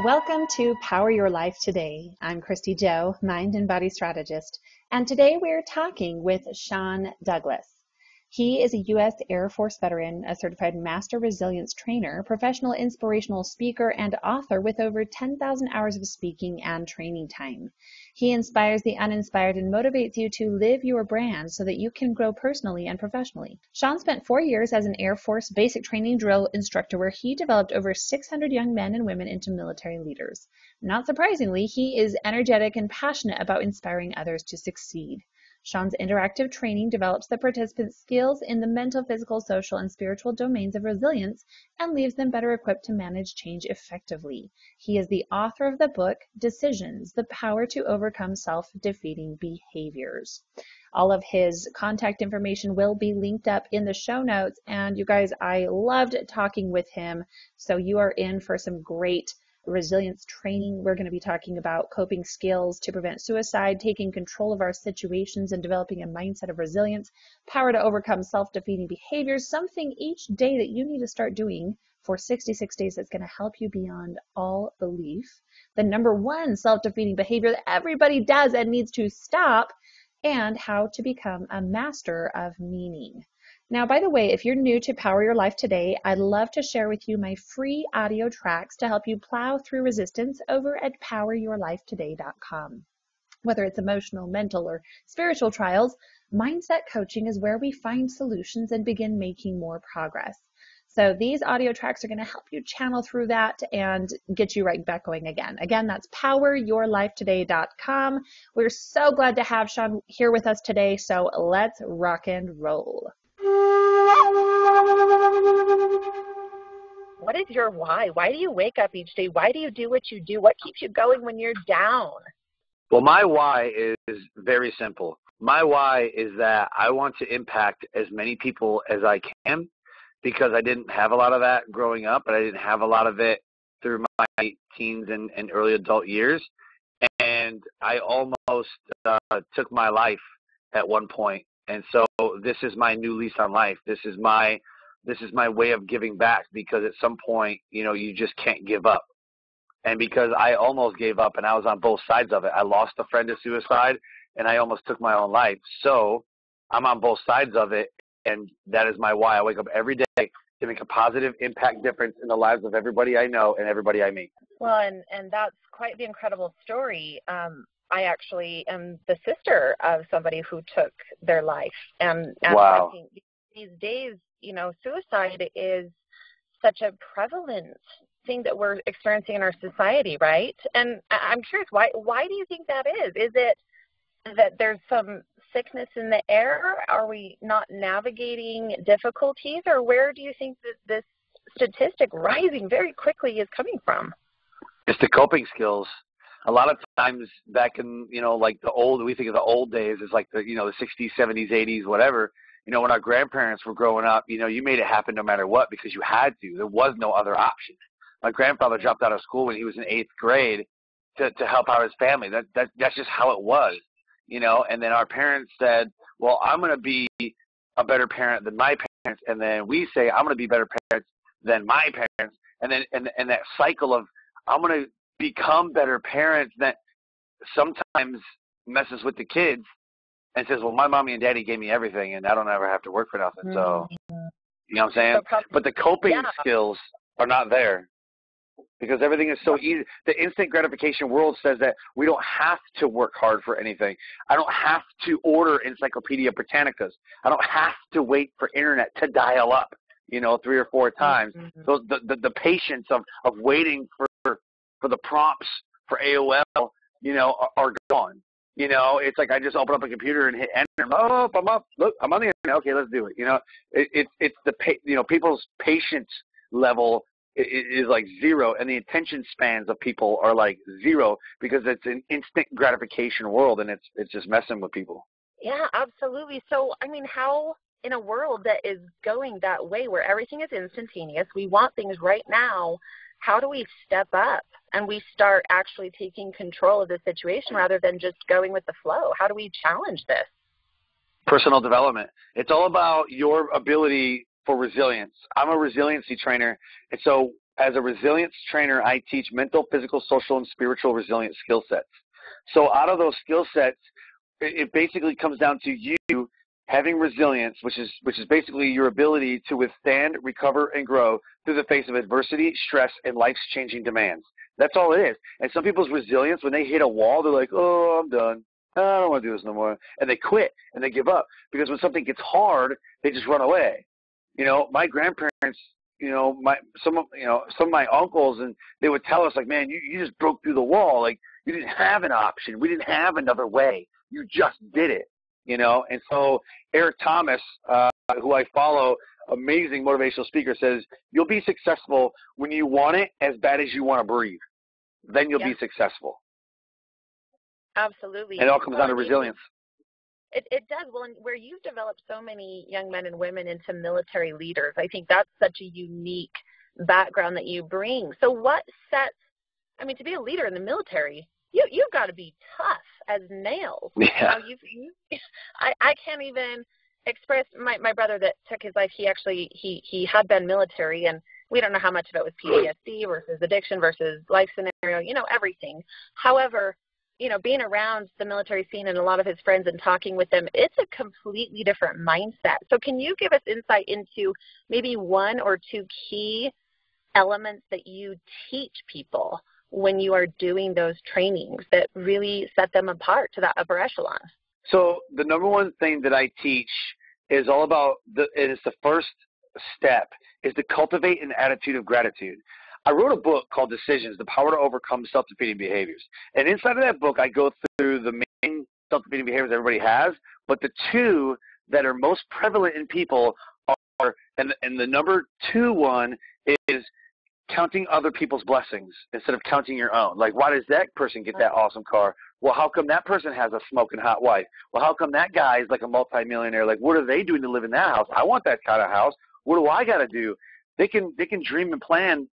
Welcome to Power Your Life Today. I'm Kristy Jo, mind and body strategist, and today we're talking with Sean Douglas. He is a U.S. Air Force veteran, a certified master resilience trainer, professional inspirational speaker, and author with over 10,000 hours of speaking and training time. He inspires the uninspired and motivates you to live your brand so that you can grow personally and professionally. Sean spent 4 years as an Air Force basic training drill instructor where he developed over 600 young men and women into military leaders. Not surprisingly, he is energetic and passionate about inspiring others to succeed. Sean's interactive training develops the participants' skills in the mental, physical, social, and spiritual domains of resilience and leaves them better equipped to manage change effectively. He is the author of the book, Decisions: The Power to Overcome Self-Defeating Behaviors. All of his contact information will be linked up in the show notes. And you guys, I loved talking with him. So you are in for some great resilience training. We're going to be talking about coping skills to prevent suicide, taking control of our situations, and developing a mindset of resilience, power to overcome self-defeating behaviors, something each day that you need to start doing for 66 days that's going to help you beyond all belief. The number one self-defeating behavior that everybody does and needs to stop, and how to become a master of meaning. Now, by the way, if you're new to Power Your Life Today, I'd love to share with you my free audio tracks to help you plow through resistance over at poweryourlifetoday.com. Whether it's emotional, mental, or spiritual trials, mindset coaching is where we find solutions and begin making more progress. So these audio tracks are going to help you channel through that and get you right back going again. Again, that's poweryourlifetoday.com. We're so glad to have Sean here with us today, so let's rock and roll. What is your why? Why do you wake up each day? Why do you do what you do? What keeps you going when you're down? Well, my why is very simple. My why is that I want to impact as many people as I can, because I didn't have a lot of that growing up, but I didn't have a lot of it through my teens and early adult years. And I almost took my life at one point. And so this is my new lease on life. This is my way of giving back, because at some point, you just can't give up. And because I almost gave up and I was on both sides of it, I lost a friend to suicide and I almost took my own life. So I'm on both sides of it. And that is my why. I wake up every day to make a positive impact difference in the lives of everybody I know and everybody I meet. Well, and that's quite the incredible story. I actually am the sister of somebody who took their life. And wow. I think these days, suicide is such a prevalent thing that we're experiencing in our society, right? And I'm curious, why do you think that is? Is it that there's some sickness in the air? Are we not navigating difficulties? Or where do you think that this statistic rising very quickly is coming from? It's the coping skills. A lot of times back in, like we think of the old days, it's like the 60s, 70s, 80s, whatever. When our grandparents were growing up, you made it happen no matter what, because you had to. There was no other option. My grandfather dropped out of school when he was in 8th grade to help out his family. That's just how it was, And then our parents said, well, I'm going to be a better parent than my parents. And then we say, I'm going to be better parents than my parents. And then and that cycle of I'm going to become better parents that sometimes messes with the kids and says, well, my mommy and daddy gave me everything and I don't ever have to work for nothing. So, you know what I'm saying? But the coping skills are not there, because everything is so easy. The instant gratification world says that we don't have to work hard for anything. I don't have to order Encyclopedia Britannicas. I don't have to wait for internet to dial up, 3 or 4 times. So the patience of waiting for the prompts for AOL, are gone. It's like I just open up a computer and hit enter. Oh, I'm up. Look, I'm on the internet. Okay, let's do it. It's the people's patience level is like zero, and the attention spans of people are like zero, because it's an instant gratification world, and it's just messing with people. Yeah, absolutely. So, how in a world that is going that way, where everything is instantaneous, we want things right now, how do we step up and we start actually taking control of the situation rather than just going with the flow? How do we challenge this? Personal development. It's all about your ability for resilience. I'm a resiliency trainer, and so as a resilience trainer, I teach mental, physical, social, and spiritual resilience skill sets. So out of those skill sets, it basically comes down to you having resilience, which is basically your ability to withstand, recover, and grow through the face of adversity, stress, and life's changing demands. That's all it is. And some people's resilience, when they hit a wall, they're like, oh, I'm done. I don't want to do this no more. And they quit and they give up because when something gets hard, they just run away. You know, my grandparents, some of my uncles, and they would tell us, like, man, you just broke through the wall. Like, you didn't have an option. We didn't have another way. You just did it, you know. And so Eric Thomas, who I follow, amazing motivational speaker, says, you'll be successful when you want it as bad as you want to breathe. Then you'll be successful. Absolutely. And it all comes down to resilience. It does. Well, and where you've developed so many young men and women into military leaders, I think that's such a unique background that you bring. So what sets, I mean, to be a leader in the military, you've got to be tough as nails. Yeah. I can't even express my brother that took his life. He actually, he had been military, and we don't know how much of it was PTSD versus addiction versus life scenario, everything. However, being around the military scene and a lot of his friends and talking with them, it's a completely different mindset. So can you give us insight into maybe one or two key elements that you teach people when you are doing those trainings that really set them apart to that upper echelon? So the number one thing that I teach is all about, it is the first step, is to cultivate an attitude of gratitude. I wrote a book called Decisions, The Power to Overcome Self-Defeating Behaviors. And inside of that book, I go through the main self-defeating behaviors everybody has, but the two that are most prevalent in people are, and the number two one is counting other people's blessings instead of counting your own. Like, why does that person get that awesome car? Well, how come that person has a smoking hot wife? Well, how come that guy is like a multimillionaire? Like, what are they doing to live in that house? I want that kind of house. What do I got to do? They can dream and plan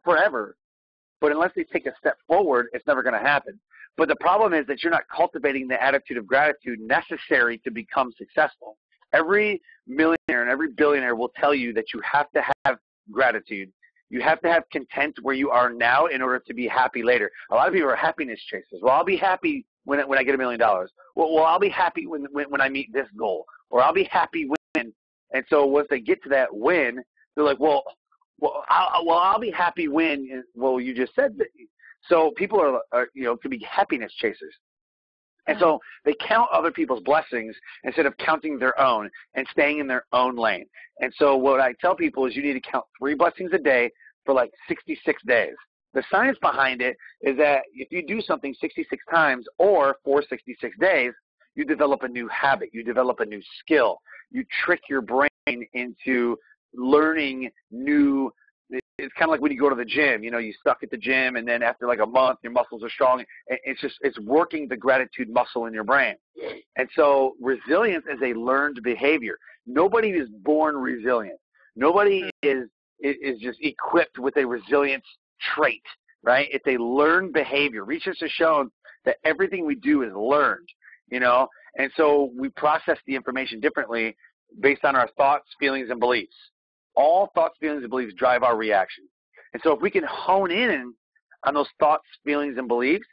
forever, but unless they take a step forward, it's never going to happen. But the problem is that you're not cultivating the attitude of gratitude necessary to become successful. Every millionaire and every billionaire will tell you that you have to have gratitude. You have to have content where you are now in order to be happy later. A lot of people are happiness chasers. Well, I'll be happy when I get $1 million. Well, I'll be happy when I meet this goal, or I'll be happy when. And so once they get to that win, they're like, well, I'll be happy when. Well, you just said that. So people are can be happiness chasers. And so they count other people's blessings instead of counting their own and staying in their own lane. And so what I tell people is you need to count 3 blessings a day for like 66 days. The science behind it is that if you do something 66 times or for 66 days, you develop a new habit. You develop a new skill. You trick your brain into learning new. It's kind of like when you go to the gym, you suck at the gym, and then after like a month, your muscles are strong. It's working the gratitude muscle in your brain. And so resilience is a learned behavior. Nobody is born resilient. Nobody is just equipped with a resilience trait, right? It's a learned behavior. Research has shown that everything we do is learned, and so we process the information differently based on our thoughts, feelings, and beliefs. All thoughts, feelings, and beliefs drive our reaction. And so if we can hone in on those thoughts, feelings, and beliefs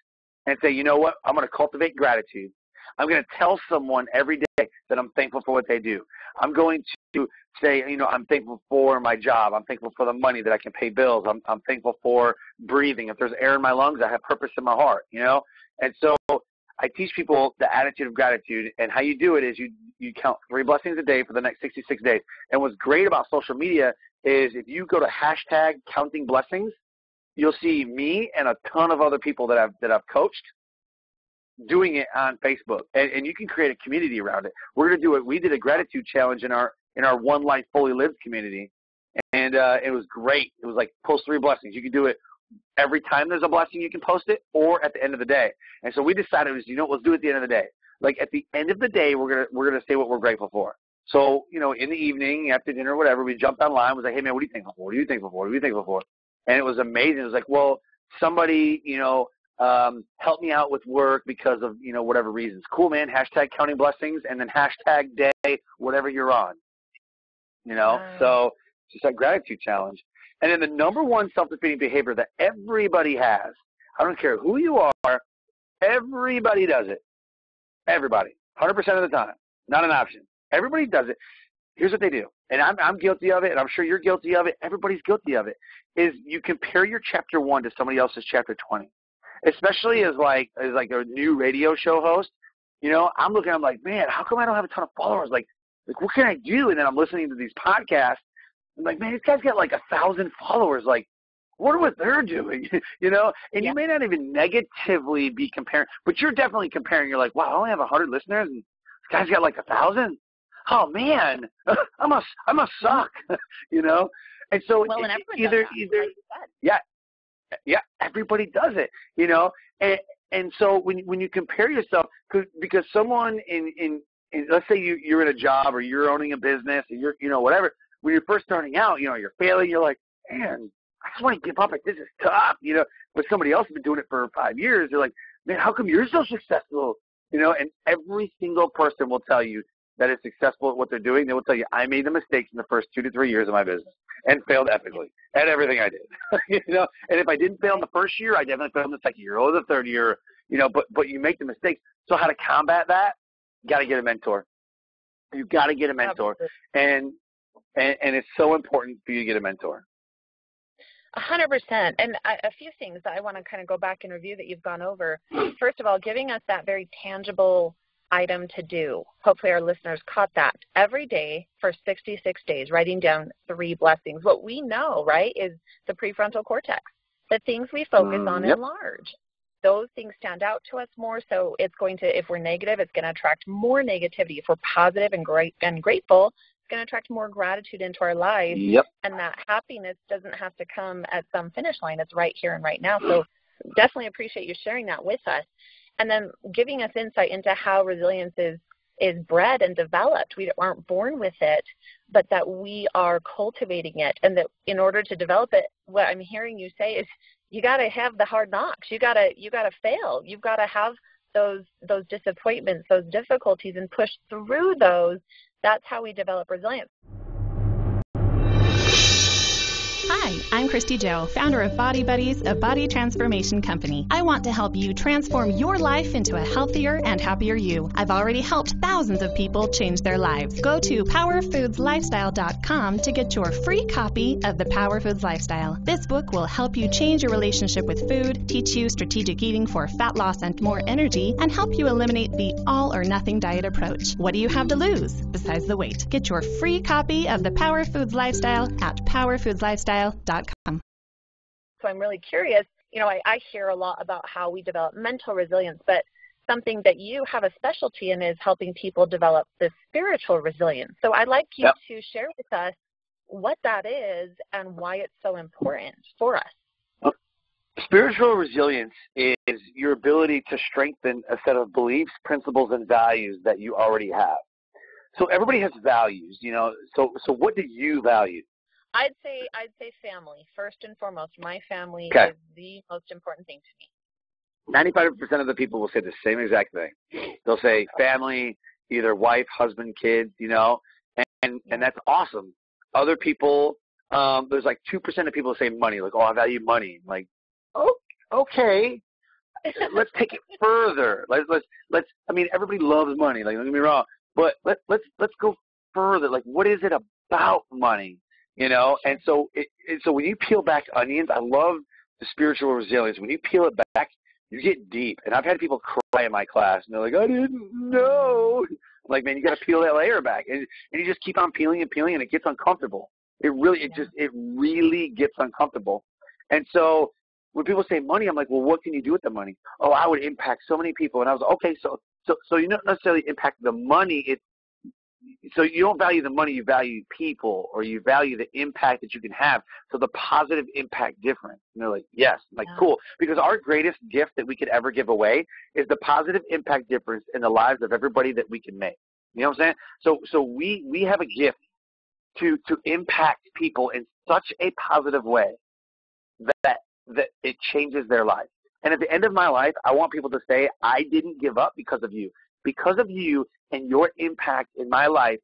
and say, you know what, I'm going to cultivate gratitude. I'm going to tell someone every day that I'm thankful for what they do. I'm going to say, I'm thankful for my job. I'm thankful for the money that I can pay bills. I'm thankful for breathing. If there's air in my lungs, I have purpose in my heart, And so I teach people the attitude of gratitude, and how you do it is you count 3 blessings a day for the next 66 days. And what's great about social media is if you go to hashtag counting blessings, you'll see me and a ton of other people that I've coached doing it on Facebook, and you can create a community around it. We're going to do it. We did a gratitude challenge in our One Life Fully Lived community, and it was great. It was like post 3 blessings. You can do it every time there's a blessing, you can post it, or at the end of the day. And so we decided, let's do it at the end of the day. Like at the end of the day, we're gonna say what we're grateful for. So in the evening after dinner or whatever, we jumped online. Was like, hey man, what are you thankful for? What are you thankful for? What are you thankful for? And it was amazing. It was like, well, somebody helped me out with work because of whatever reasons. Cool, man. Hashtag counting blessings, and then hashtag day whatever you're on. So it's just that gratitude challenge. And then the number one self-defeating behavior that everybody has, I don't care who you are, everybody does it. Everybody. 100% of the time. Not an option. Everybody does it. Here's what they do. And I'm guilty of it, and I'm sure you're guilty of it. Everybody's guilty of it. Is you compare your chapter 1 to somebody else's chapter 20. Especially as like a new radio show host. You know, I'm looking, I'm like, man, how come I don't have a ton of followers? Like what can I do? And then I'm listening to these podcasts. I'm like, man, this guy's got like 1,000 followers. Like, I wonder what they're doing, you know? And you may not even negatively be comparing, but you're definitely comparing. You're like, wow, I only have 100 listeners, and this guy's got like 1,000. Oh man, I must suck, you know? And so well, and either, yeah, everybody does it, you know? And so when you compare yourself, because someone in let's say you're in a job or you're owning a business and you're, you know, whatever, when you're first starting out, you know, you're failing, you're like, man, I just want to give up. Like, this is tough, you know. But somebody else has been doing it for 5 years. They're like, man, how come you're so successful? You know, and every single person will tell you that is successful at what they're doing. They will tell you, I made the mistakes in the first 2 to 3 years of my business and failed epically at everything I did. You know, and if I didn't fail in the first year, I definitely failed in the second year or the third year. You know, but you make the mistakes. So how to combat that? You got to get a mentor. You got to get a mentor, and it's so important for you to get a mentor. 100%. And a few things that I want to kind of go back and review that you've gone over. First of all, giving us that very tangible item to do. Hopefully our listeners caught that. Every day for 66 days, writing down 3 blessings. What we know, right, is the prefrontal cortex. The things we focus on enlarge. Those things stand out to us more, so it's going to, if we're negative, it's going to attract more negativity. If we're positive and great and grateful, it's going to attract more gratitude into our lives. And that happiness doesn't have to come at some finish line. It's right here and right now. So definitely appreciate you sharing that with us. And then giving us insight into how resilience is bred and developed. We aren't born with it, but that we are cultivating it. And that in order to develop it, what I'm hearing you say is you got to have the hard knocks. You got to fail. You've got to have those disappointments, those difficulties, and push through those. That's how we develop resilience. Hi, I'm Kristy Jo, founder of Body Buddies, a body transformation company. I want to help you transform your life into a healthier and happier you. I've already helped thousands of people change their lives. Go to powerfoodslifestyle.com to get your free copy of The Power Foods Lifestyle. This book will help you change your relationship with food, teach you strategic eating for fat loss and more energy, and help you eliminate the all or nothing diet approach. What do you have to lose besides the weight? Get your free copy of The Power Foods Lifestyle at powerfoodslifestyle.com. So I'm really curious, you know, I hear a lot about how we develop mental resilience, but something that you have a specialty in is helping people develop this spiritual resilience. So I'd like you to share with us what that is and why it's so important for us. Spiritual resilience is your ability to strengthen a set of beliefs, principles, and values that you already have. So everybody has values, you know. So what do you value? I'd say family, first and foremost. My family is the most important thing to me. 95% of the people will say the same exact thing. They'll say family, either wife, husband, kids, you know, and that's awesome. Other people, there's like 2% of people say money, like, oh, I value money. I'm like, oh, okay, let's take it further. Let's. I mean, everybody loves money. Like, don't get me wrong, but let's go further. Like, what is it about money? You know, and so so when you peel back onions, I love the spiritual resilience. When you peel it back, you get deep. And I've had people cry in my class, and they're like, I didn't know. I'm like, man, you got to peel that layer back, and you just keep on peeling and peeling, and it gets uncomfortable. It really gets uncomfortable. And so when people say money, I'm like, well, what can you do with the money? Oh, I would impact so many people. And I was like, okay, so you don't necessarily impact the money. So you don't value the money, you value people, or you value the impact that you can have. So the positive impact difference. And they're like, yes. I'm like, cool. Because our greatest gift that we could ever give away is the positive impact difference in the lives of everybody that we can make. You know what I'm saying? So we have a gift to impact people in such a positive way that it changes their life. And at the end of my life, I want people to say, I didn't give up because of you. Because of you and your impact in my life,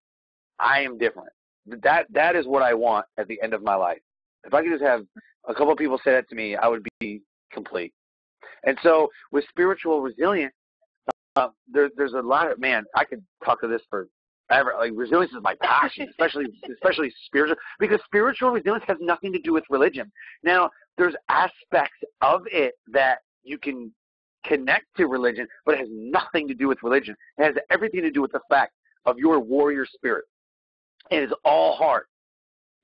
I am different. That is what I want at the end of my life. If I could just have a couple of people say that to me, I would be complete. And so with spiritual resilience, there's a lot of, man, I could talk to this forever. Like, resilience is my passion, especially spiritual, because spiritual resilience has nothing to do with religion. Now, there's aspects of it that you can connect to religion, but it has nothing to do with religion. It has everything to do with the fact of your warrior spirit. It is all heart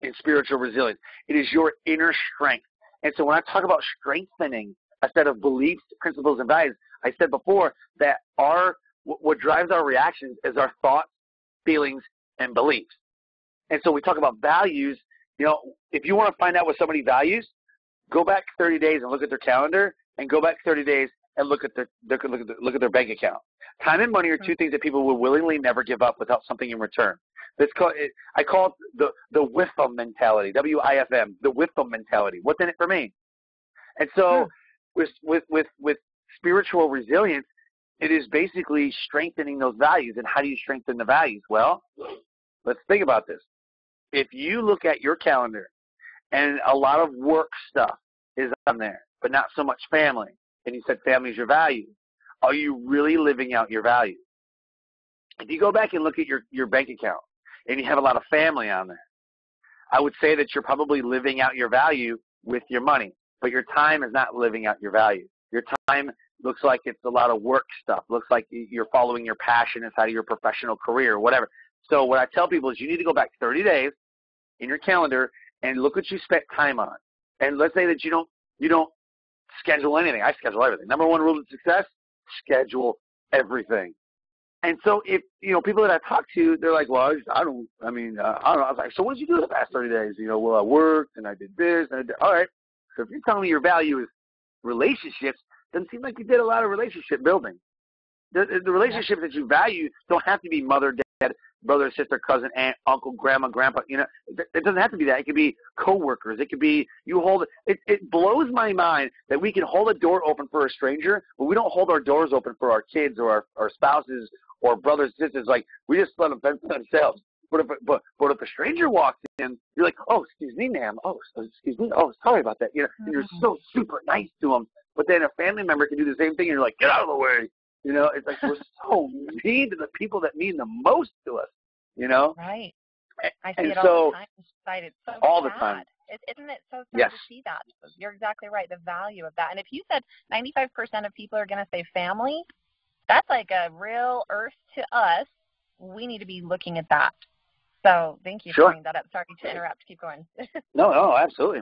in spiritual resilience. It is your inner strength. And so when I talk about strengthening a set of beliefs, principles, and values, I said before that what drives our reactions is our thoughts, feelings, and beliefs. And so we talk about values. You know, if you want to find out what somebody values, go back 30 days and look at their calendar, and go back 30 days and look at their bank account. Time and money are two things that people will willingly never give up without something in return. I call it the WIFM mentality, WIFM, the WIFM mentality. What's in it for me? And so with spiritual resilience, it is basically strengthening those values. And how do you strengthen the values? Well, let's think about this. If you look at your calendar and a lot of work stuff is on there, but not so much family, and you said family is your value, are you really living out your values? If you go back and look at your bank account and you have a lot of family on there, I would say that you're probably living out your value with your money, but your time is not living out your value. Your time looks like it's a lot of work stuff. Looks like you're following your passion inside of your professional career or whatever. So what I tell people is you need to go back 30 days in your calendar and look what you spent time on. And let's say that you don't schedule anything. I schedule everything. Number one rule of success, schedule everything. And so if, people that I talk to, they're like, well, I don't know. I was like, so what did you do the past 30 days? Well, I worked and I did this and I did. All right. So if you're telling me your value is relationships, doesn't seem like you did a lot of relationship building. The relationships that you value don't have to be mother, dad, brother, sister, cousin, aunt, uncle, grandma, grandpa. It doesn't have to be that. It could be coworkers. It could be you hold it. It blows my mind that we can hold a door open for a stranger, but we don't hold our doors open for our kids or our spouses or brothers and sisters. Like, we just let them fend for themselves. But if a stranger walks in, you're like, oh, excuse me, ma'am. Oh, excuse me. Oh, sorry about that. And you're so super nice to them. But then a family member can do the same thing, and you're like, get out of the way. It's like we're so mean to the people that mean the most to us. Right. I see it all the time. It's so all sad. The time. Isn't it so sad Yes. to see that? You're exactly right. The value of that. And if you said 95% of people are going to say family, that's like a real earth to us. We need to be looking at that. So thank you for bringing that up. Sorry to interrupt. Keep going. No, absolutely.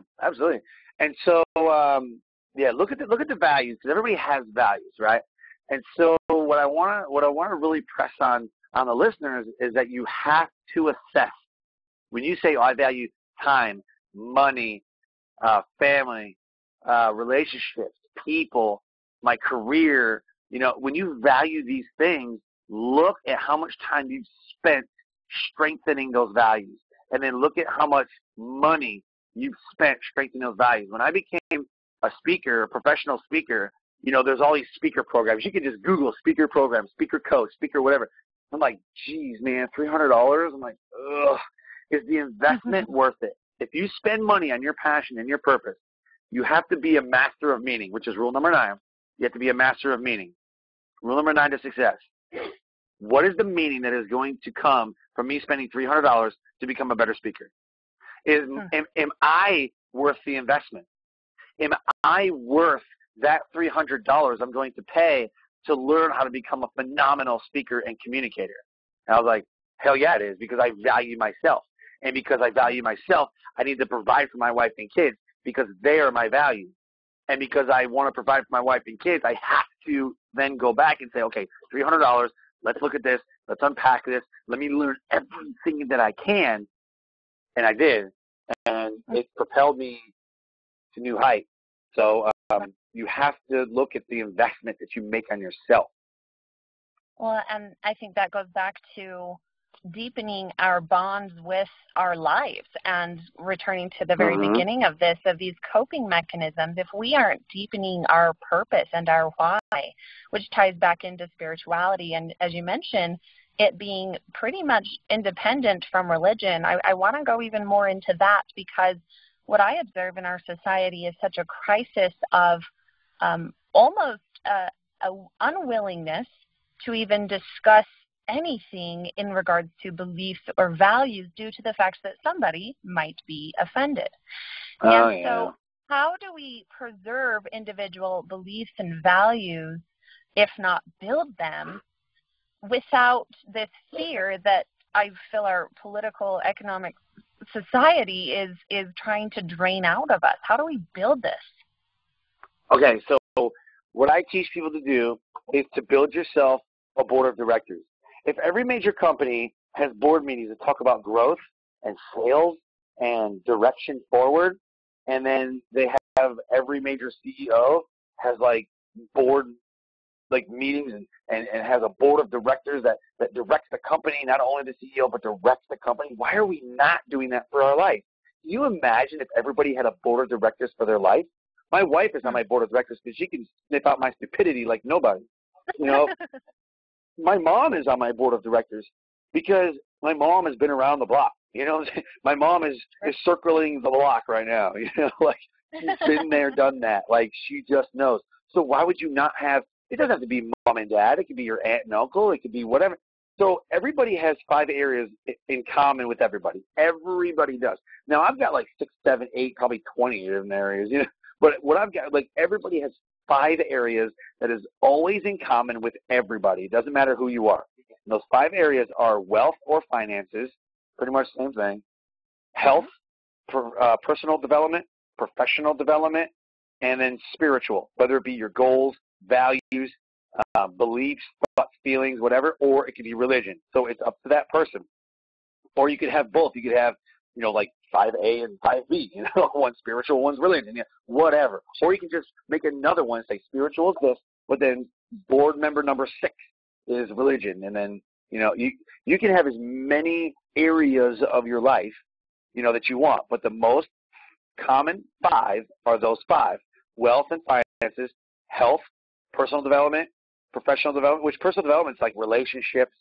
And so, look at the values, because everybody has values, right? And so what I want to really press on the listeners is that you have to assess. When you say, I value time, money, family, relationships, people, my career, when you value these things, look at how much time you've spent strengthening those values, and then look at how much money you've spent strengthening those values. When I became a speaker, a professional speaker, there's all these speaker programs. You can just Google speaker program, speaker coach, speaker whatever. I'm like, geez, man, $300? I'm like, ugh. Is the investment worth it? If you spend money on your passion and your purpose, you have to be a master of meaning, which is rule number 9. You have to be a master of meaning. Rule number 9 to success. What is the meaning that is going to come from me spending $300 to become a better speaker? Am I worth the investment? Am I worth that $300 I'm going to pay to learn how to become a phenomenal speaker and communicator? And I was like, hell yeah, it is, because I value myself. And because I value myself, I need to provide for my wife and kids because they are my value. And because I want to provide for my wife and kids, I have to then go back and say, okay, $300, let's look at this, let's unpack this, let me learn everything that I can. And I did. And it propelled me to new heights. So you have to look at the investment that you make on yourself. Well, and I think that goes back to deepening our bonds with our lives and returning to the very beginning of this, of these coping mechanisms. If we aren't deepening our purpose and our why, which ties back into spirituality, and as you mentioned, it being pretty much independent from religion, I want to go even more into that, because what I observe in our society is such a crisis of almost a unwillingness to even discuss anything in regards to beliefs or values due to the fact that somebody might be offended. So how do we preserve individual beliefs and values, if not build them, without this fear that I feel our political, economic society is trying to drain out of us? How do we build this? Okay, so what I teach people to do is to build yourself a board of directors. If every major company has board meetings that talk about growth and sales and direction forward, and then they have every major CEO has like board like meetings and has a board of directors that directs the company, not only the CEO, but directs the company. Why are we not doing that for our life? Can you imagine if everybody had a board of directors for their life? My wife is on my board of directors because she can sniff out my stupidity like nobody. You know, my mom is on my board of directors because my mom has been around the block. You know, my mom is circling the block right now. You know, like she's been there, done that. Like she just knows. So why would you not have? It doesn't have to be mom and dad. It could be your aunt and uncle. It could be whatever. So everybody has 5 areas in common with everybody. Everybody does. Now I've got like 6, 7, 8, probably 20 different areas. You know, but what I've got, like everybody has 5 areas that is always in common with everybody. It doesn't matter who you are. And those 5 areas are wealth or finances, pretty much the same thing, health, personal development, professional development, and then spiritual, whether it be your goals, values, beliefs, thoughts, feelings, whatever, or it could be religion. So it's up to that person. Or you could have both. You could have, you know, like 5A and 5B, you know, one's spiritual, one's religion, whatever. Or you can just make another one, say spiritual is this, but then board member number 6 is religion. And then, you know, you can have as many areas of your life, you know, that you want. But the most common 5 are those 5: wealth and finances, health, personal development, professional development, which personal development is like relationships,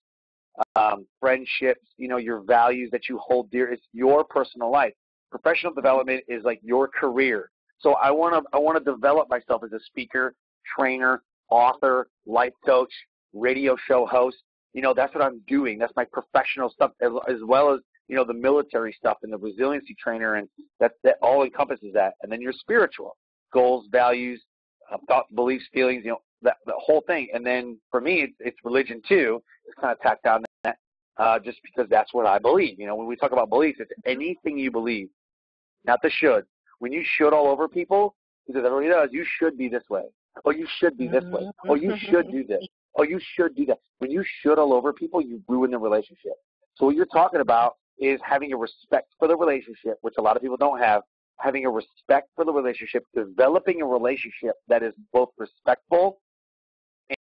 friendships, you know, your values that you hold dear. It's your personal life. Professional development is like your career. So I want to develop myself as a speaker, trainer, author, life coach, radio show host. You know, that's what I'm doing. That's my professional stuff, as well as, you know, the military stuff and the resiliency trainer, and that all encompasses that. And then your spiritual goals, values, thoughts, beliefs, feelings, you know, the whole thing. And then for me, it's religion too. It's kind of tacked on that, just because that's what I believe. You know, when we talk about beliefs, it's anything you believe, not the should. When you should all over people, because everybody does, you should be this way. Oh, you should be this way. Oh, you should do this. Oh, you should do that. When you should all over people, you ruin the relationship. So what you're talking about is having a respect for the relationship, which a lot of people don't have. Having a respect for the relationship, developing a relationship that is both respectful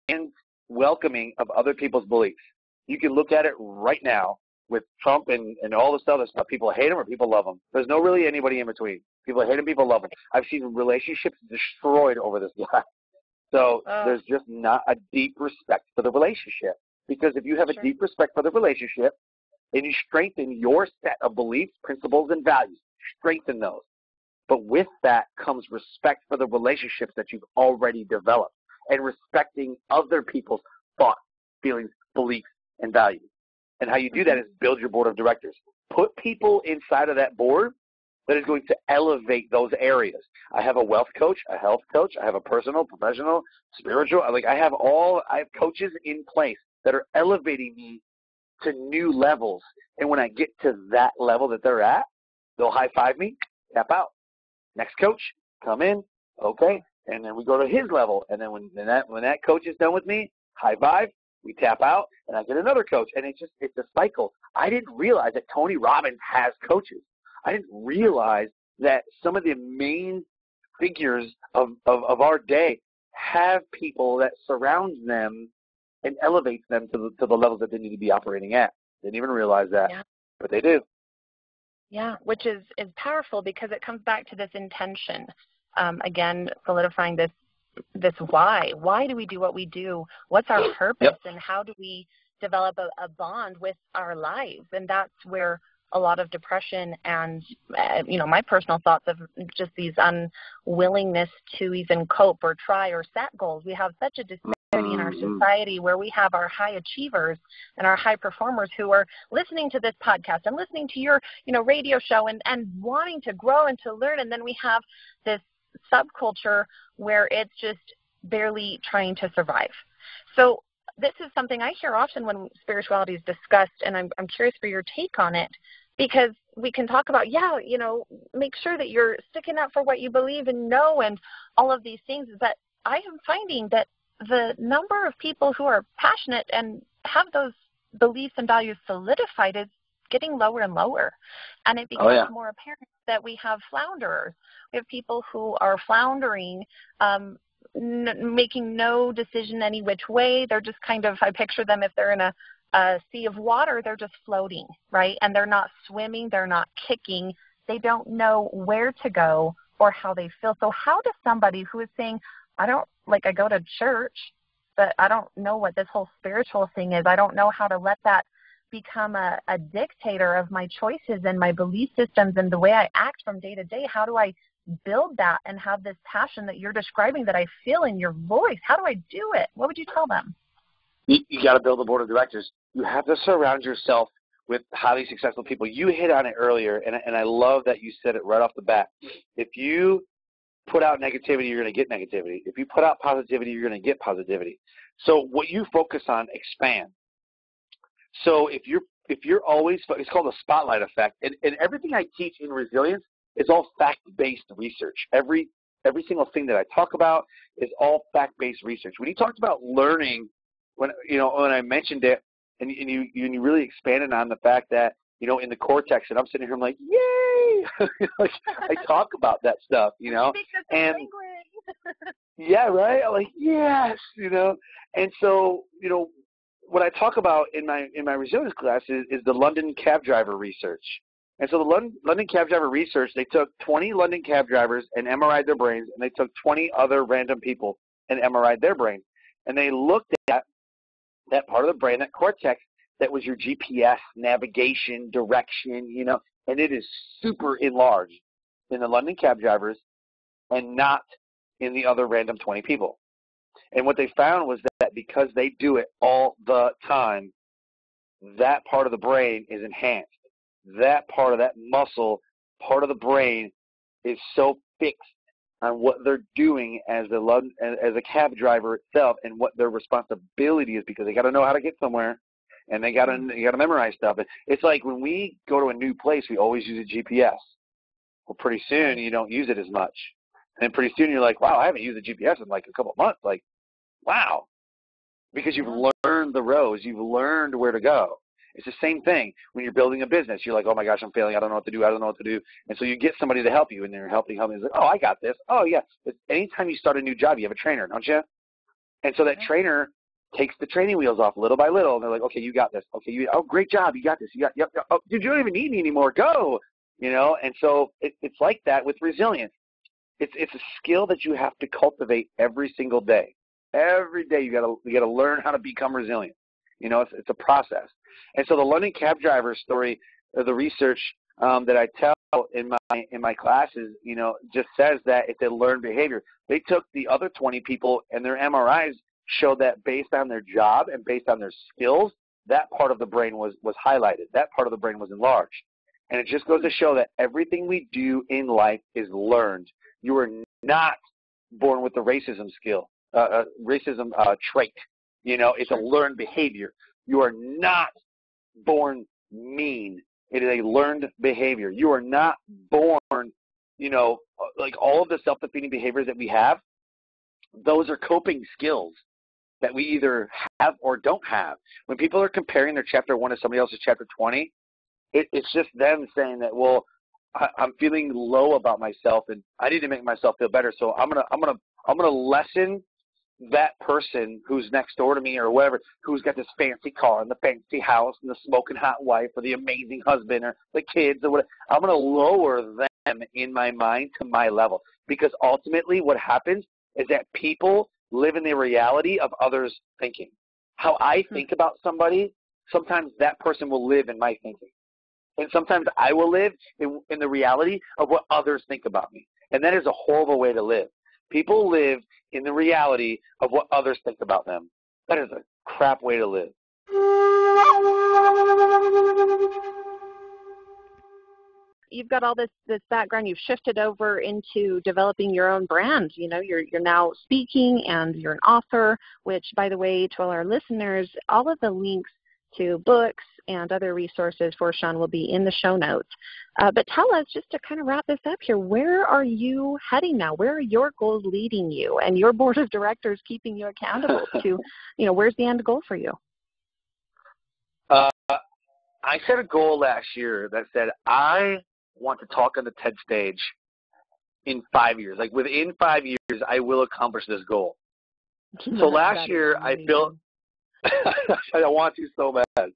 and welcoming of other people's beliefs. You can look at it right now with Trump and all this other stuff. People hate him or people love him. There's no really anybody in between. People hate him, people love him. I've seen relationships destroyed over this guy. So there's just not a deep respect for the relationship. Because if you have a deep respect for the relationship and you strengthen your set of beliefs, principles, and values, strengthen those. But with that comes respect for the relationships that you've already developed and respecting other people's thoughts, feelings, beliefs, and values. And how you do that is build your board of directors. Put people inside of that board that is going to elevate those areas. I have a wealth coach, a health coach, I have a personal, professional, spiritual. I have coaches in place that are elevating me to new levels. And when I get to that level that they're at, they'll high five me, tap out. Next coach, come in, okay, and then we go to his level. And then when that coach is done with me, high five, we tap out, and I get another coach. And it's a cycle. I didn't realize that Tony Robbins has coaches. I didn't realize that some of the main figures of our day have people that surrounds them and elevates them to the levels that they need to be operating at. Didn't even realize that, but they do. Yeah, which is powerful because it comes back to this intention. Again, solidifying this why. Why do we do what we do? What's our purpose, and how do we develop a bond with our lives? And that's where a lot of depression and, my personal thoughts of just these unwillingness to even cope or try or set goals. We have such a disparity in our society where we have our high achievers and our high performers who are listening to this podcast and listening to your, radio show and wanting to grow and to learn. And then we have this subculture where it's just barely trying to survive. So this is something I hear often when spirituality is discussed, and I'm curious for your take on it, because we can talk about, make sure that you're sticking up for what you believe and know and all of these things. But I am finding that the number of people who are passionate and have those beliefs and values solidified is getting lower and lower. And it becomes more apparent that we have flounderers. We have people who are floundering, making no decision any which way. They're just kind of, I picture them, if they're in a sea of water, they're just floating, right? And they're not swimming, they're not kicking. They don't know where to go or how they feel. So how does somebody who is saying, I go to church, but I don't know what this whole spiritual thing is. I don't know how to let that become a dictator of my choices and my belief systems and the way I act from day to day. How do I build that and have this passion that you're describing that I feel in your voice? How do I do it? What would you tell them? You got to build a board of directors. You have to surround yourself with highly successful people. You hit on it earlier, and I love that you said it right off the bat. If you put out negativity, you're going to get negativity. If you put out positivity, you're going to get positivity. So what you focus on expands. So if you're always, it's called the spotlight effect, and everything I teach in resilience is all fact-based research. Every single thing that I talk about is all fact-based research. When you talked about learning, when I mentioned it, and you really expanded on the fact that in the cortex, and I'm sitting here, I'm like, yay! Like, I talk about that stuff, and yeah, right. I'm like, yes, and so what I talk about in my resilience class is the London cab driver research. And so the London cab driver research, they took 20 London cab drivers and MRI'd their brains, and they took 20 other random people and MRI'd their brains. And they looked at that part of the brain, that cortex, that was your GPS, navigation, direction, and it is super enlarged in the London cab drivers and not in the other random 20 people. And what they found was that because they do it all the time, that part of the brain is enhanced. That part of that muscle, part of the brain, is so fixed on what they're doing as a cab driver itself and what their responsibility is, because they got to know how to get somewhere, and they got to memorize stuff. It's like when we go to a new place, we always use a GPS. Well, pretty soon you don't use it as much, and pretty soon you're like, wow, I haven't used a GPS in like a couple of months. Like, wow, because you've learned the roads, you've learned where to go. It's the same thing when you're building a business. You're like, oh my gosh, I'm failing. I don't know what to do. And so you get somebody to help you, and they're helping. It's like, oh, I got this. Oh yeah. But anytime you start a new job, you have a trainer, don't you? And so that trainer takes the training wheels off little by little, and they're like, okay, you got this. Okay, oh, great job. You got this. Yep. Oh, dude, you don't even need me anymore. Go. And so it's like that with resilience. It's a skill that you have to cultivate every single day. Every day you gotta learn how to become resilient. It's a process. And so the London cab driver story, the research that I tell in my classes, just says that it's a learned behavior. They took the other 20 people, and their MRIs showed that based on their job and based on their skills, that part of the brain was highlighted. That part of the brain was enlarged. And it just goes to show that everything we do in life is learned. You are not born with the racism trait. It's a learned behavior. You are not born mean. It is a learned behavior. You are not born, like all of the self-defeating behaviors that we have, those are coping skills that we either have or don't have. When people are comparing their chapter 1 to somebody else's chapter 20, it's just them saying that, well, I'm feeling low about myself, and I need to make myself feel better. So I'm gonna lessen that person who's next door to me or whatever, who's got this fancy car and the fancy house and the smoking hot wife or the amazing husband or the kids or whatever. I'm gonna lower them in my mind to my level, because ultimately what happens is that people live in the reality of others' thinking. How I think about somebody, sometimes that person will live in my thinking. And sometimes I will live in the reality of what others think about me. And that is a horrible way to live. People live in the reality of what others think about them. That is a crap way to live. You've got all this background. You've shifted over into developing your own brand. You know, you're now speaking and you're an author, which, by the way, to all our listeners, all of the links to books and other resources for Shawn will be in the show notes. But tell us, just to kind of wrap this up here, where are you heading now? Where are your goals leading you and your board of directors keeping you accountable to, where's the end goal for you? I set a goal last year that said I want to talk on the TED stage in 5 years. Like within 5 years, I will accomplish this goal. So last year I built, I want to so bad.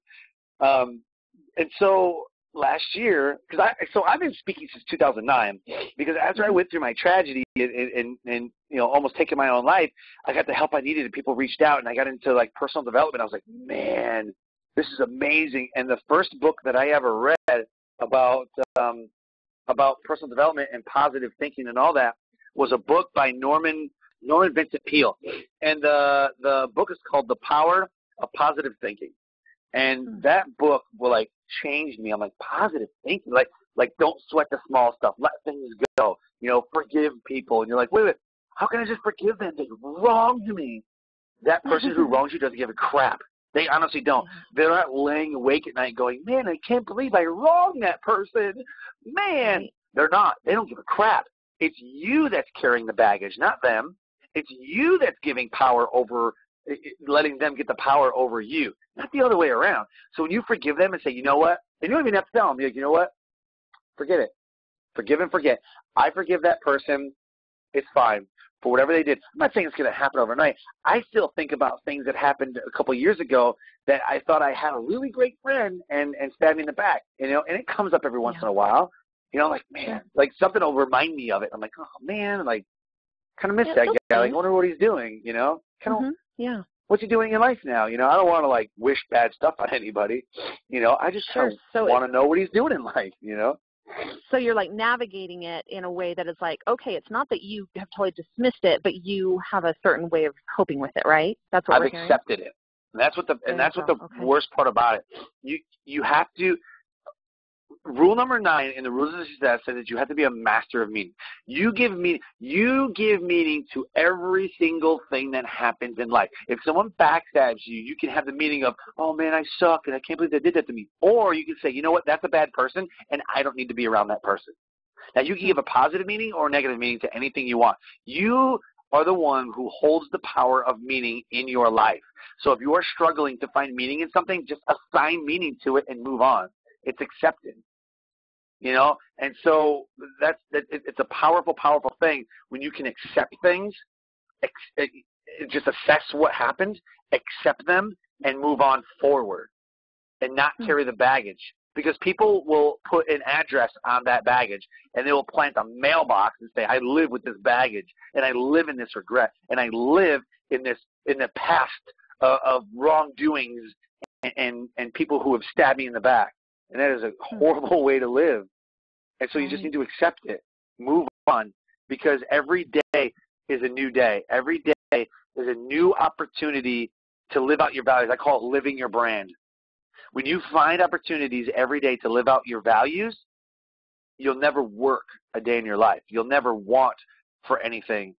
And so last year, I've been speaking since 2009, because after I went through my tragedy and almost taking my own life, I got the help I needed and people reached out and I got into like personal development. I was like, man, this is amazing. And the first book that I ever read about personal development and positive thinking and all that was a book by Norman Vincent Peale. And the book is called The Power of Positive Thinking. And that book will like change me. I'm like, positive thinking, like don't sweat the small stuff. Let things go. Forgive people. And you're like, wait, how can I just forgive them? They wronged me. That person who wronged you doesn't give a crap. They honestly don't. They're not laying awake at night going, man, I can't believe I wronged that person. Man, they're not. They don't give a crap. It's you that's carrying the baggage, not them. It's you that's giving power over, letting them get the power over you, not the other way around. So when you forgive them and say, you know what, and you don't even have to tell them, you're like, you know what, forget it. Forgive and forget. I forgive that person. It's fine. For whatever they did. I'm not saying it's going to happen overnight. I still think about things that happened a couple of years ago that I thought I had a really great friend and stabbed me in the back, and it comes up every once in a while, like, man, like something will remind me of it. I'm like, oh man, like kind of miss that guy. Like, I wonder what he's doing, kind of, what's he doing in life now? I don't want to like wish bad stuff on anybody, I just want to know what he's doing in life, So you're like navigating it in a way that is like, okay, it's not that you have totally dismissed it, but you have a certain way of coping with it, right? That's what I've accepted it. And that's what the worst part about it. You have to. Rule number 9 in the rules of success says that you have to be a master of meaning. You give meaning to every single thing that happens in life. If someone backstabs you, you can have the meaning of, oh man, I suck and I can't believe they did that to me. Or you can say, you know what, that's a bad person and I don't need to be around that person. Now you can give a positive meaning or a negative meaning to anything you want. You are the one who holds the power of meaning in your life. So if you are struggling to find meaning in something, just assign meaning to it and move on. It's accepted. And so it's a powerful, powerful thing when you can accept things, just assess what happened, accept them, and move on forward and not carry the baggage. Because people will put an address on that baggage and they will plant a mailbox and say, I live with this baggage and I live in this regret and I live in the past of wrongdoings and people who have stabbed me in the back. And that is a horrible way to live. And so you just need to accept it, move on, because every day is a new day. Every day is a new opportunity to live out your values. I call it living your brand. When you find opportunities every day to live out your values, you'll never work a day in your life. You'll never want for anything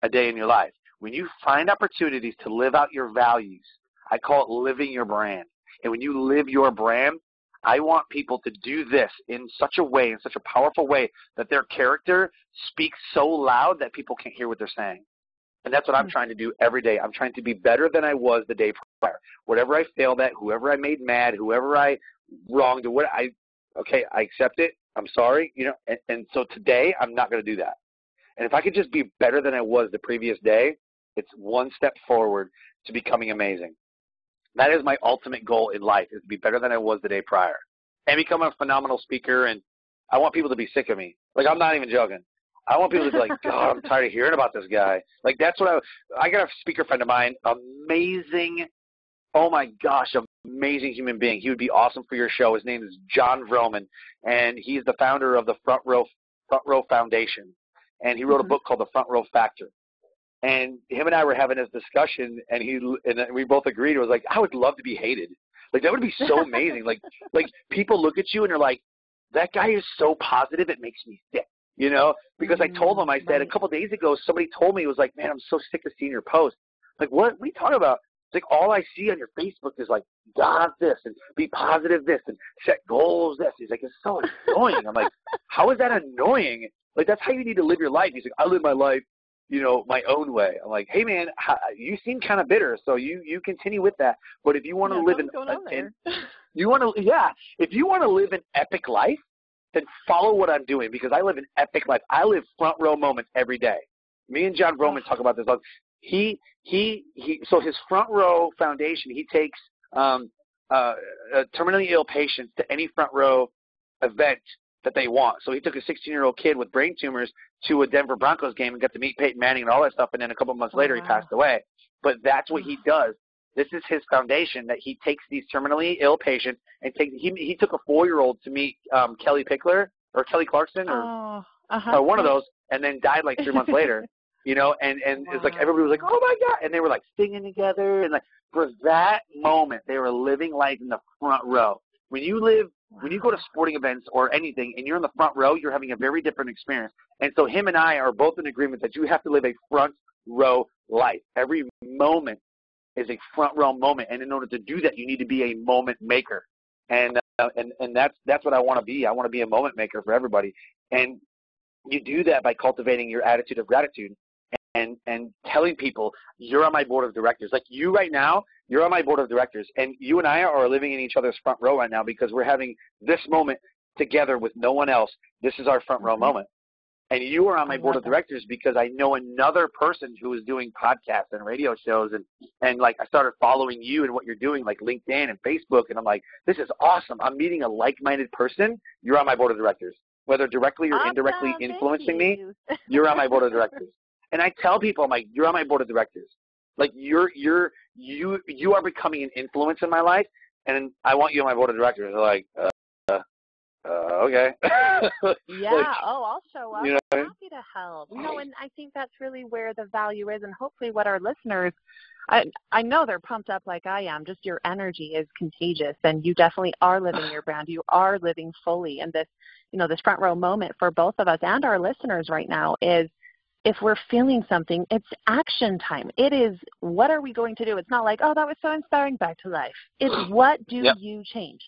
a day in your life. When you find opportunities to live out your values, I call it living your brand. And when you live your brand, I want people to do this in such a way, in such a powerful way, that their character speaks so loud that people can't hear what they're saying. And that's what I'm trying to do every day. I'm trying to be better than I was the day prior. Whatever I failed at, whoever I made mad, whoever I wronged, or I accept it. I'm sorry, and so today I'm not going to do that. And if I could just be better than I was the previous day, it's one step forward to becoming amazing. That is my ultimate goal in life, is to be better than I was the day prior and become a phenomenal speaker. And I want people to be sick of me. Like, I'm not even joking. I want people to be like, God, I'm tired of hearing about this guy. Like, that's what I got a speaker friend of mine, amazing, oh my gosh, amazing human being. He would be awesome for your show. His name is John Vroman, and he's the founder of the Front Row Foundation. And he wrote a book called The Front Row Factor. And him and I were having this discussion, and we both agreed. It was like, I would love to be hated. Like, that would be so amazing. like people look at you and they're like, that guy is so positive, it makes me sick. You know, because I told them, I said, a couple of days ago, somebody told me, it was like, man, I'm so sick of seeing your post. Like, what are you talking about? It's like, all I see on your Facebook is like, God this, and be positive this, and set goals this. He's like, it's so annoying. I'm like, how is that annoying? Like, that's how you need to live your life. He's like, I live my life, you know, my own way. I'm like, hey, man, you seem kind of bitter, so you continue with that. But if you want to live if you want to live an epic life, then follow what I'm doing, because I live an epic life. I live front row moments every day. Me and John Vroman talk about this. So his Front Row Foundation, he takes terminally ill patients to any front row event that they want. So he took a 16-year-old kid with brain tumors to a Denver Broncos game and got to meet Peyton Manning and all that stuff, and then a couple of months later he passed away. But that's what he does. This is his foundation, that he takes these terminally ill patients and he took a 4-year-old to meet Kelly Pickler or Kelly Clarkson or one of those, and then died like 3 months later. You know, and it's like everybody was like, oh my God, and they were like singing together, and like for that moment they were living life in the front row. When you go to sporting events or anything and you're in the front row, you're having a very different experience. And so him and I are both in agreement that you have to live a front row life. Every moment is a front row moment, and in order to do that, you need to be a moment maker. And that's what I want to be. I want to be a moment maker for everybody. And you do that by cultivating your attitude of gratitude and telling people, you're on my board of directors. Like you right now, you're on my board of directors, and you and I are living in each other's front row right now because we're having this moment together with no one else. This is our front row moment. And you are on my board of directors because I know another person who is doing podcasts and radio shows, and like I started following you and what you're doing, like LinkedIn and Facebook, and I'm like, this is awesome. I'm meeting a like-minded person. You're on my board of directors. Whether directly or indirectly influencing me, you're on my board of directors. And I tell people, I'm like, you're on my board of directors. Like you are becoming an influence in my life, and I want you on my board of directors. They're like, okay. I'll show up. You know? I'm happy to help. And I think that's really where the value is, and hopefully what our listeners, I know they're pumped up like I am. Just your energy is contagious, and you definitely are living your brand. You are living fully, and this, this front row moment for both of us and our listeners right now is, if we're feeling something, it's action time. It is, what are we going to do? It's not like, oh, that was so inspiring, back to life. It's what do you change?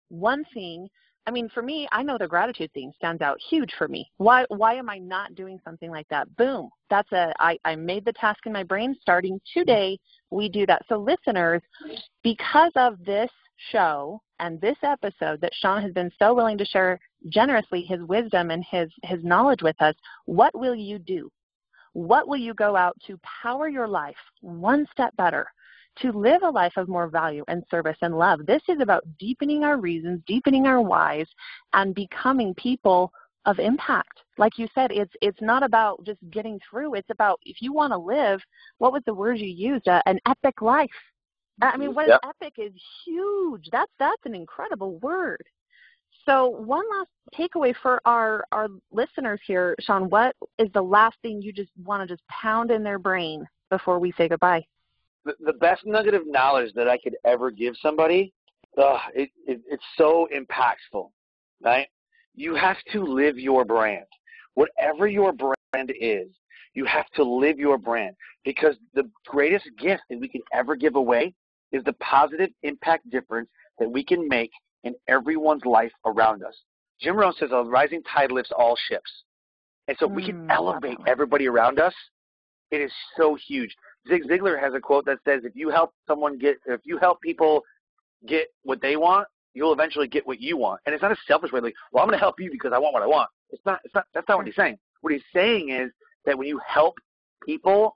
One thing, I mean, for me, I know the gratitude thing stands out huge for me. Why am I not doing something like that? Boom. I made the task in my brain. Starting today, we do that. So listeners, because of this show and this episode that Sean has been so willing to share generously his wisdom and his knowledge with us, what will you do? What will you go out to power your life one step better, to live a life of more value and service and love? This is about deepening our reasons, deepening our whys, and becoming people of impact. Like you said, it's not about just getting through. It's about, if you want to live, what was the word you used? An epic life. I mean, what is epic is huge. That's an incredible word. So one last takeaway for our listeners here, Sean, what is the last thing you just want to just pound in their brain before we say goodbye? The best nugget of knowledge that I could ever give somebody, it's so impactful, right? You have to live your brand. Whatever your brand is, you have to live your brand, because the greatest gift that we can ever give away is the positive impact difference that we can make in everyone's life around us. Jim Rohn says a rising tide lifts all ships. And so if we can elevate everybody around us, it is so huge. Zig Ziglar has a quote that says, if you help people get what they want, you'll eventually get what you want. And it's not a selfish way, like, well, I'm going to help you because I want what I want. That's not what he's saying. What he's saying is that when you help people,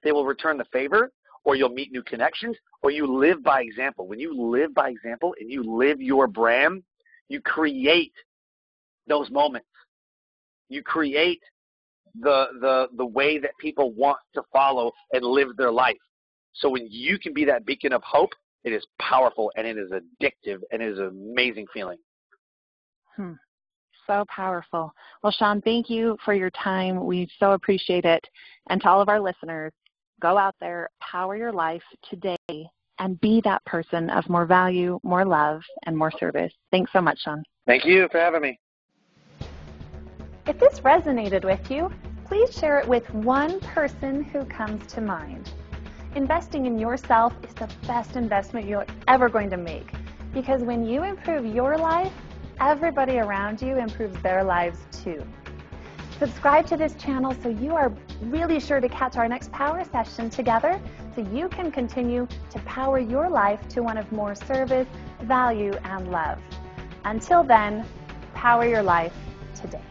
they will return the favor, or you'll meet new connections, or you live by example. When you live by example and you live your brand, you create those moments. You create the way that people want to follow and live their life. So when you can be that beacon of hope It is powerful, and it is addictive, and it is an amazing feeling. So powerful. Well, Sean, thank you for your time. We so appreciate it. And to all of our listeners, go out there, power your life today, and be that person of more value, more love, and more service. Thanks so much, Sean. Thank you for having me. If this resonated with you, please share it with one person who comes to mind. Investing in yourself is the best investment you're ever going to make, because when you improve your life, everybody around you improves their lives too. Subscribe to this channel so you are really sure to catch our next power session together, so you can continue to power your life to one of more service, value, and love. Until then, power your life today.